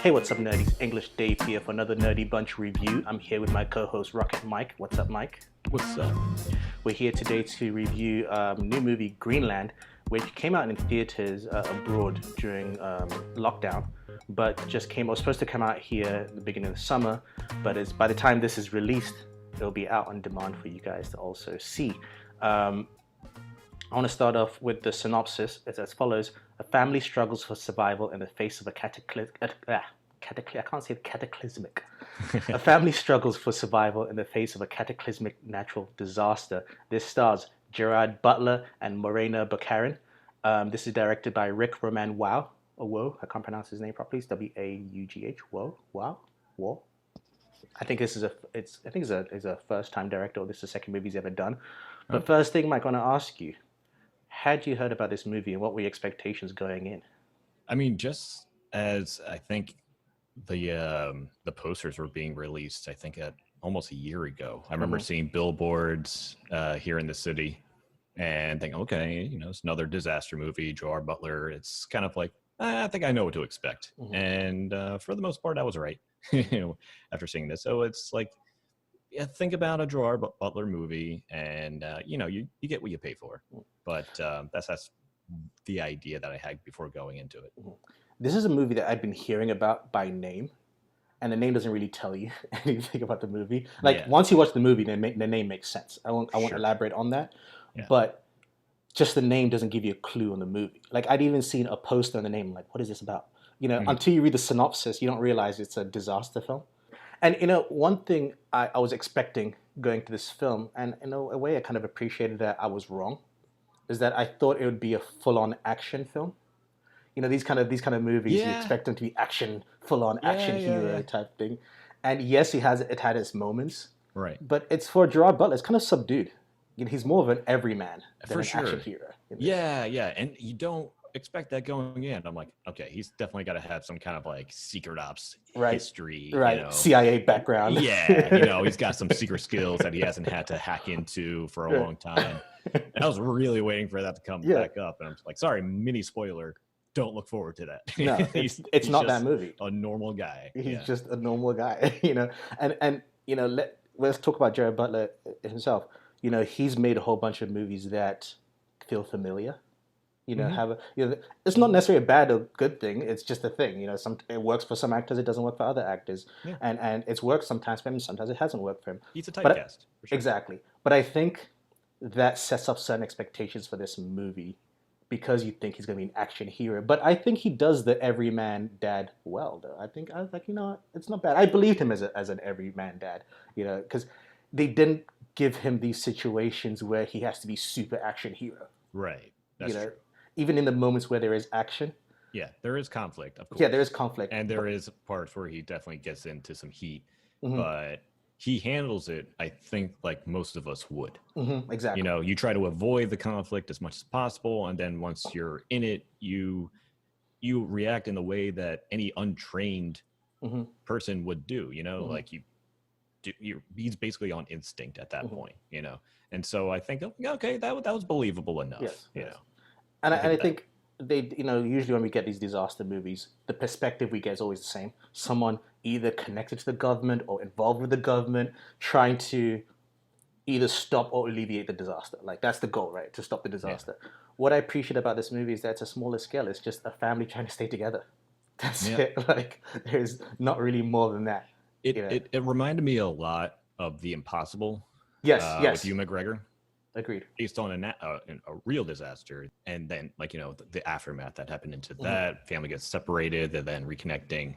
Hey, what's up, nerdies? English Dave here for another Nerdy Bunch review. I'm here with my co-host Rocket Mike. What's up, Mike? What's up? We're here today to review new movie Greenland, which came out in theaters abroad during lockdown, but was supposed to come out here at the beginning of the summer, but by the time this is released, it'll be out on demand for you guys to also see. I want to start off with the synopsis. It's as follows. A family struggles for survival in the face of a cataclysmic. A family struggles for survival in the face of a cataclysmic natural disaster. This stars Gerard Butler and Morena Baccarin. This is directed by Rick Roman Wow. Whoa, I can't pronounce his name properly. It's Waugh. Whoa. I think this is a first-time director. Or this is the second movie he's ever done. But first thing, Mike, I want to ask you. Had you heard about this movie and what were your expectations going in? I mean, just as I think the posters were being released, I think at almost a year ago, I remember seeing billboards here in the city and thinking, okay, it's another disaster movie, Gerard Butler. It's kind of like, I think I know what to expect. And for the most part, I was right after seeing this. So it's like, yeah, think about a Gerard Butler movie, and you get what you pay for. But that's the idea that I had before going into it. This is a movie that I've been hearing about by name, and the name doesn't really tell you anything about the movie. Once you watch the movie, the name makes sense. I won't elaborate on that, but just the name doesn't give you a clue on the movie. Like I'd even seen a poster on the name, like what is this about? Until you read the synopsis, you don't realize it's a disaster film. And one thing I was expecting going to this film, and in a way I kind of appreciated that I was wrong, is that I thought it would be a full-on action film. These kind of movies, you expect them to be full-on action hero type thing. And yes, it had its moments, right? But it's for Gerard Butler. It's kind of subdued. He's more of an everyman than an action hero. Yeah, and you don't expect that going in. I'm like, okay, he's definitely got to have some kind of like secret ops history, right? CIA background. Yeah, he's got some secret skills that he hasn't had to hack into for a long time. And I was really waiting for that to come back up, and I'm like, sorry, mini spoiler. Don't look forward to that. No, it's not that movie. A normal guy. He's just a normal guy, And let's talk about Gerard Butler himself. He's made a whole bunch of movies that feel familiar. It's not necessarily a bad or good thing. It's just a thing. It works for some actors, it doesn't work for other actors, and it's worked sometimes for him, sometimes it hasn't worked for him. He's a typecast. For sure. Exactly. But I think that sets up certain expectations for this movie because you think he's going to be an action hero. But I think he does the everyman dad well, though. I was like, it's not bad. I believed him as an everyman dad, because they didn't give him these situations where he has to be super action hero. Right. That's true. Even in the moments where there is action. Yeah, there is conflict, of course. Yeah, there is conflict. And there is parts where he definitely gets into some heat. But he handles it, I think, like most of us would. Exactly. You try to avoid the conflict as much as possible. And then once you're in it, you react in the way that any untrained person would do. Like he's basically on instinct at that point, And so I think, okay, that was believable enough, yes. And I think they, usually when we get these disaster movies, the perspective we get is always the same. Someone either connected to the government or involved with the government trying to either stop or alleviate the disaster. Like that's the goal, right? To stop the disaster. Yeah. What I appreciate about this movie is that it's a smaller scale. It's just a family trying to stay together. That's it. Like there's not really more than that. It reminded me a lot of The Impossible. Yes. With Hugh McGregor. Agreed. Based on a real disaster, and then the aftermath that happened into that, family gets separated, and then reconnecting,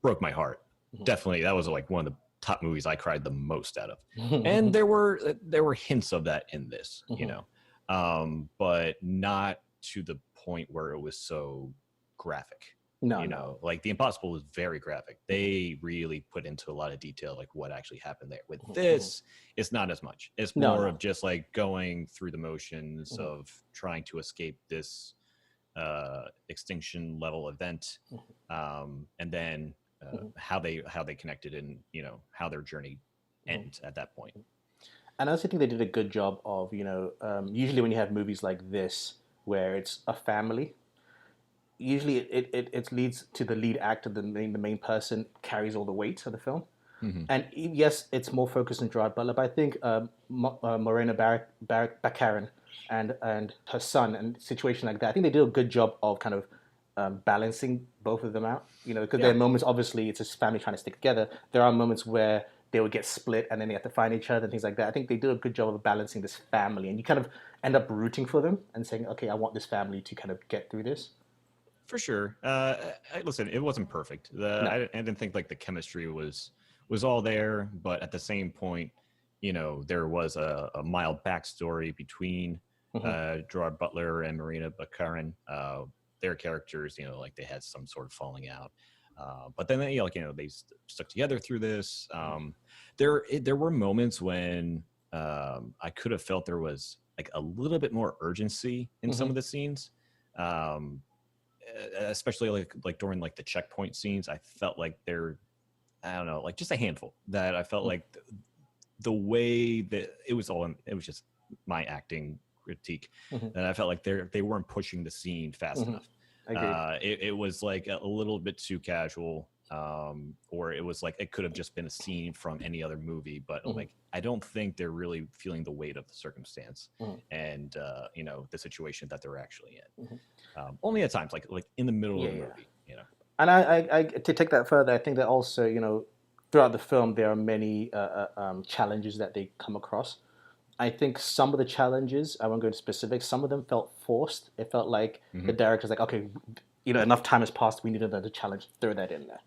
broke my heart. Definitely, that was like one of the top movies I cried the most out of. And there were hints of that in this, but not to the point where it was so graphic. No. Like The Impossible was very graphic. They really put into a lot of detail, like what actually happened there. With this, it's not as much. It's more of just like going through the motions of trying to escape this extinction level event, and then how they connected and how their journey ends at that point. And I also think they did a good job of usually when you have movies like this where it's a family, usually it leads to the lead actor, the main person carries all the weight of the film. Mm-hmm. And yes, it's more focused on Gerard Butler, but I think Morena Baccarin and her son and situation like that, I think they do a good job of kind of balancing both of them out. You know, because there are moments, obviously, it's a family trying to stick together. There are moments where they would get split and then they have to find each other and things like that. I think they do a good job of balancing this family, and you kind of end up rooting for them and saying, okay, I want this family to kind of get through this. For sure. Listen, it wasn't perfect. No. I didn't think like the chemistry was all there, but at the same point, you know, there was a mild backstory between Gerard Butler and Marina Baccarin. Their characters, you know, like they had some sort of falling out. But then, you know, like, you know, they stuck together through this. There were moments when I could have felt there was like a little bit more urgency in some of the scenes. Especially like during like the checkpoint scenes, I felt like I don't know, like just a handful that I felt like the way that it was just my acting critique, that I felt like they weren't pushing the scene fast enough. It was like a little bit too casual, or it was like it could have just been a scene from any other movie, but like I don't think they're really feeling the weight of the circumstance and you know, the situation that they're actually in. Only at times, like in the middle of the movie, you know. And I to take that further, I think that also, you know, throughout the film there are many challenges that they come across. I think some of the challenges, I won't go into specifics, some of them felt forced. It felt like the director's like, okay, you know, enough time has passed, we need another challenge, throw that in there.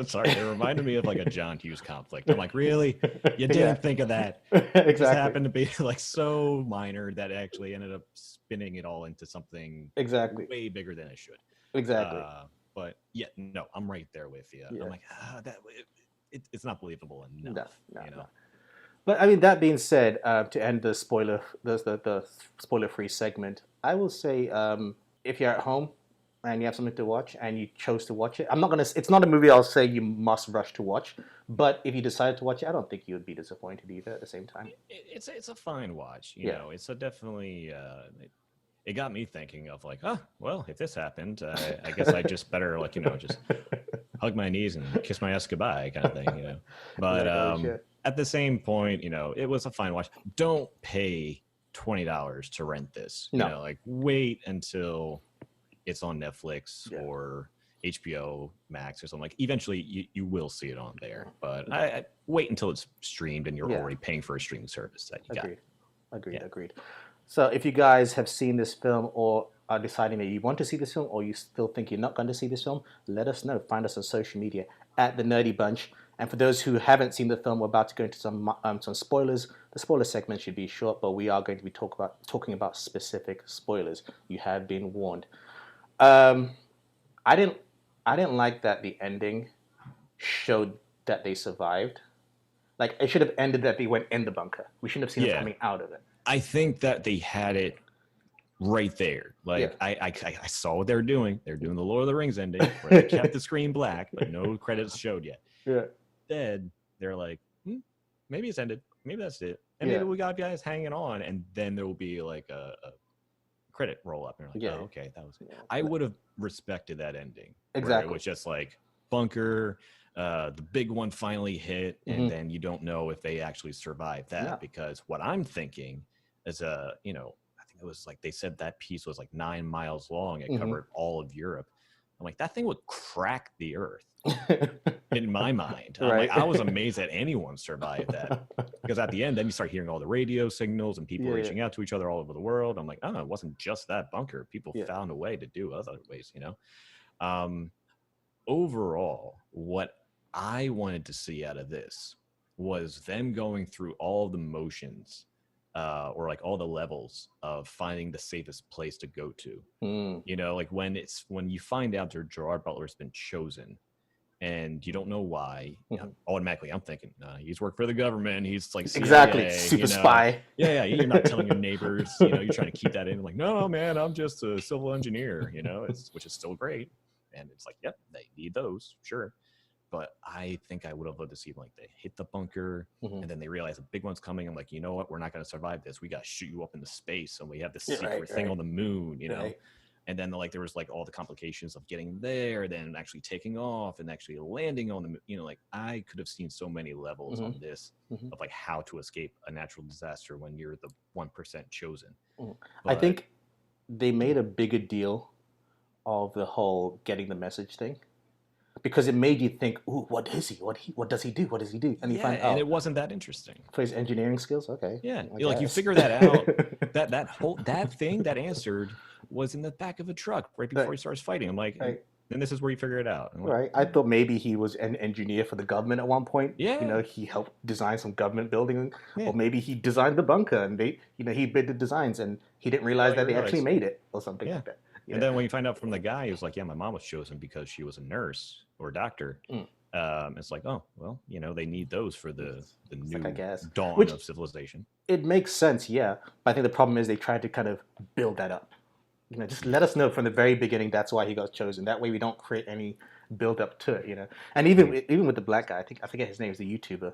Sorry, it reminded me of like a John Hughes conflict. I'm like, really? You didn't think of that? Exactly. It just happened to be like so minor that actually ended up spinning it all into something way bigger than it should. Exactly. But yeah, no, I'm right there with you. I'm like, it's not believable enough. No. But I mean, that being said, to end the spoiler-free segment, I will say, if you're at home and you have something to watch and you chose to watch it, it's not a movie I'll say you must rush to watch, but if you decided to watch it, I don't think you would be disappointed either at the same time. It's a fine watch, you know. It's a definitely it got me thinking of like, oh, well, if this happened, I guess I just better, like, you know, just hug my knees and kiss my ass goodbye kind of thing, you know. But at the same point, you know, it was a fine watch. Don't pay $20 to rent this. You know, like wait until it's on Netflix or HBO Max or something. Like eventually you will see it on there. But I wait until it's streamed and you're already paying for a streaming service that you got. Agreed. So if you guys have seen this film or are deciding that you want to see this film or you still think you're not going to see this film, let us know. Find us on social media at The Nerdy Bunch. And for those who haven't seen the film, we're about to go into some spoilers. The spoiler segment should be short, but we are going to be talking about specific spoilers. You have been warned. I didn't like that the ending showed that they survived. Like, it should have ended that they went in the bunker. We shouldn't have seen them coming out of it. I think that they had it right there. Like, I saw what they're doing. They're doing the Lord of the Rings ending, where they kept the screen black, but no credits showed yet. Instead, they're like, maybe it's ended. Maybe that's it. And maybe we got guys hanging on, and then there will be like a credit roll up. And you're like, oh, okay, that was it. I would have respected that ending. Exactly. It was just like bunker, the big one finally hit, and then you don't know if they actually survived that. Because what I'm thinking is, you know, I think it was like they said that piece was like 9 miles long. It covered all of Europe. I'm like, that thing would crack the earth in my mind. Like, I was amazed that anyone survived that, because at the end, then you start hearing all the radio signals and people reaching out to each other all over the world. I'm like, oh, it wasn't just that bunker. People found a way to do other ways, you know? Overall, what I wanted to see out of this was them going through all the motions, or like all the levels of finding the safest place to go to. You know, like when you find out that Gerard Butler's been chosen and you don't know why, you know, automatically I'm thinking, he's worked for the government. He's like CIA, super you know? spy. Yeah. You're not telling your neighbors, you know, you're trying to keep that in. Like, no, man, I'm just a civil engineer, you know, which is still great. And it's like, yep, they need those, sure. But I think I would have loved to see like they hit the bunker and then they realize a big one's coming. I'm like, you know what? We're not going to survive this. We got to shoot you up into space, and we have this secret thing on the moon, you know? And then like there was like all the complications of getting there, then actually taking off and actually landing on the, like I could have seen so many levels on this of like how to escape a natural disaster when you're the 1% chosen. But, I think they made a bigger deal of the whole getting the message thing, because it made you think, "Ooh, what is he? What does he do? What does he do?" And you find out, and it wasn't that interesting for his engineering skills. Okay, yeah, I like you guess. figure that out. that thing that answered was in the back of a truck right before he starts fighting. I'm like, and this is where you figure it out. Right. I thought maybe he was an engineer for the government at one point. Yeah. He helped design some government building, or maybe he designed the bunker and he bid the designs and he didn't realize that they actually made it or something like that. Yeah. And then when you find out from the guy who's like, yeah, my mom was chosen because she was a nurse or a doctor. It's like, oh, well, they need those for the new dawn of civilization. It makes sense, yeah. But I think the problem is they tried to kind of build that up. Just let us know from the very beginning that's why he got chosen. That way we don't create any build up to it, And even with the black guy, I forget his name, is the YouTuber.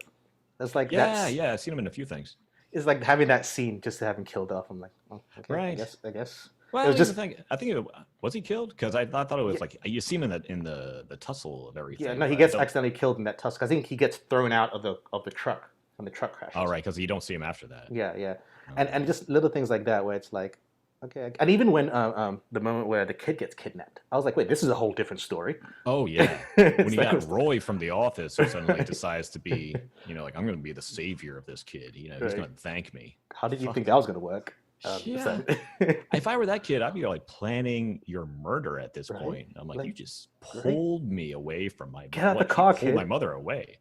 It's like I've seen him in a few things. It's like having that scene just to have him killed off. I'm like, oh, okay, right. I guess. Well, I think was he killed? Because I thought it was like you see him in the tussle of everything. Yeah, no, he gets accidentally killed in that tussle. I think he gets thrown out of the truck when the truck crashes. Oh, right, because you don't see him after that. Yeah. Okay. And just little things like that where it's like, okay. And even when the moment where the kid gets kidnapped, I was like, wait, this is a whole different story. Oh yeah, when you got Roy from The Office who suddenly decides to be, like I'm going to be the savior of this kid. He's going to thank me. How did you think that was going to work? If I were that kid, I'd be like planning your murder at this point. I'm like, you just pulled me away from my get out the car, kid. Pulled my mother away.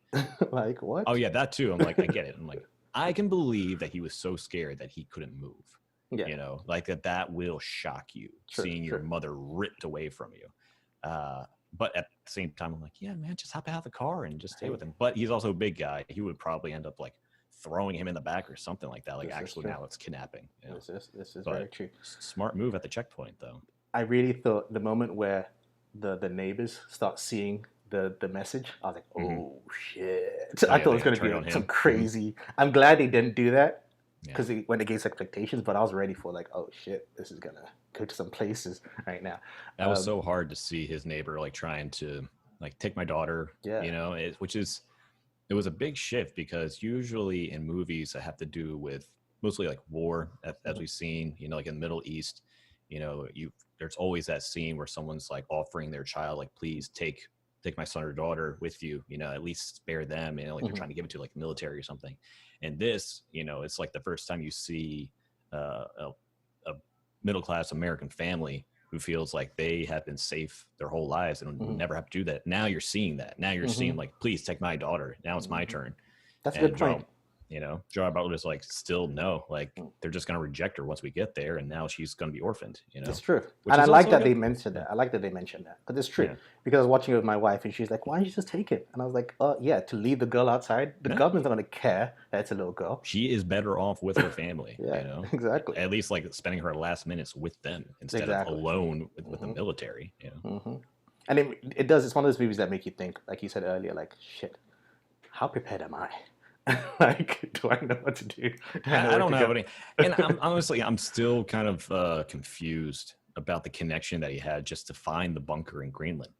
Like what? Oh yeah, that too. I'm like, I get it. I'm like, I can believe that he was so scared that he couldn't move. Yeah. Like that will shock you, seeing your mother ripped away from you. But at the same time, I'm like, yeah, man, just hop out of the car and just stay with him. But he's also a big guy. He would probably end up like throwing him in the back or something like that. Like actually now it's kidnapping. This is very true. Smart move at the checkpoint though. I really thought the moment where the neighbors start seeing the message, I was like, oh shit. I thought it was going to be some crazy. I'm glad they didn't do that because it went against expectations, but I was ready for like, oh shit, this is going to go to some places right now. That was so hard to see his neighbor like trying to like take my daughter, it was a big shift because usually in movies that have to do with mostly like war, as we've seen, like in the Middle East, there's always that scene where someone's like offering their child, like, please take my son or daughter with you, at least spare them, like they're trying to give it to like the military or something. And this, it's like the first time you see a middle-class American family who feels like they have been safe their whole lives and never have to do that. Now you're seeing that. Now you're seeing like, please take my daughter. Now it's my turn. That's a good point. Gerard Butler is like, still no, like they're just going to reject her once we get there. And now she's going to be orphaned, It's true. And I like that they mentioned that. I like that they mentioned that because it's true. Yeah. Because I was watching it with my wife and she's like, why don't you just take it? And I was like, to leave the girl outside. The government's not going to care that it's a little girl. She is better off with her family. Exactly. At least like spending her last minutes with them instead of alone with the military. And it does. It's one of those movies that make you think, like you said earlier, like, shit, how prepared am I? Like, do I know what to do? I don't know. And I'm still kind of confused about the connection that he had just to find the bunker in Greenland.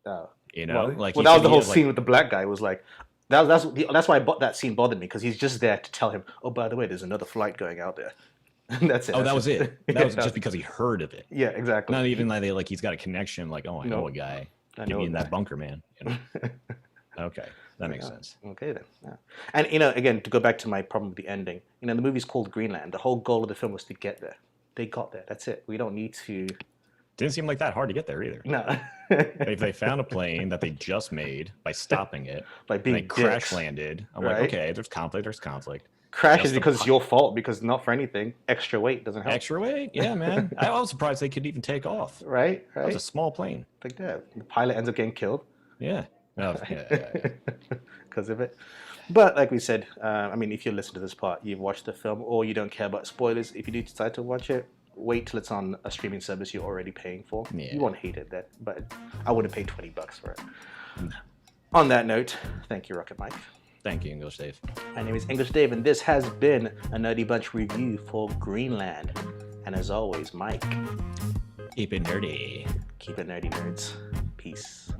That was the whole scene with the black guy. Was like that's why that scene bothered me because he's just there to tell him, oh, by the way, there's another flight going out there. That's it. Oh, that was it. That was just because he heard of it. Yeah, exactly. Not even like he's got a connection. Like, oh, I know a guy. Get me in that bunker, man. Okay. That makes sense. Okay, then. Yeah. And, again, to go back to my problem with the ending, the movie's called Greenland. The whole goal of the film was to get there. They got there. That's it. We don't need to... Didn't seem like that hard to get there either. No. they found a plane that they just made by stopping it. By being crash landed. I'm like, okay, there's conflict. Crash is because it's your fault, because not for anything. Extra weight doesn't help. Extra weight? Yeah, man. I was surprised they could even take off. Right. It was a small plane. Like that. The pilot ends up getting killed. Yeah. Oh, yeah. Because of it. But like we said, if you listen to this part, you've watched the film or you don't care about spoilers. If you do decide to watch it, wait till it's on a streaming service you're already paying for. Yeah. You won't hate it, but I wouldn't pay $20 for it. No. On that note, thank you, Rocket Mike. Thank you, English Dave. My name is English Dave, and this has been a Nerdy Bunch review for Greenland. And as always, Mike. Keep it nerdy. Keep it nerdy, nerds. Peace.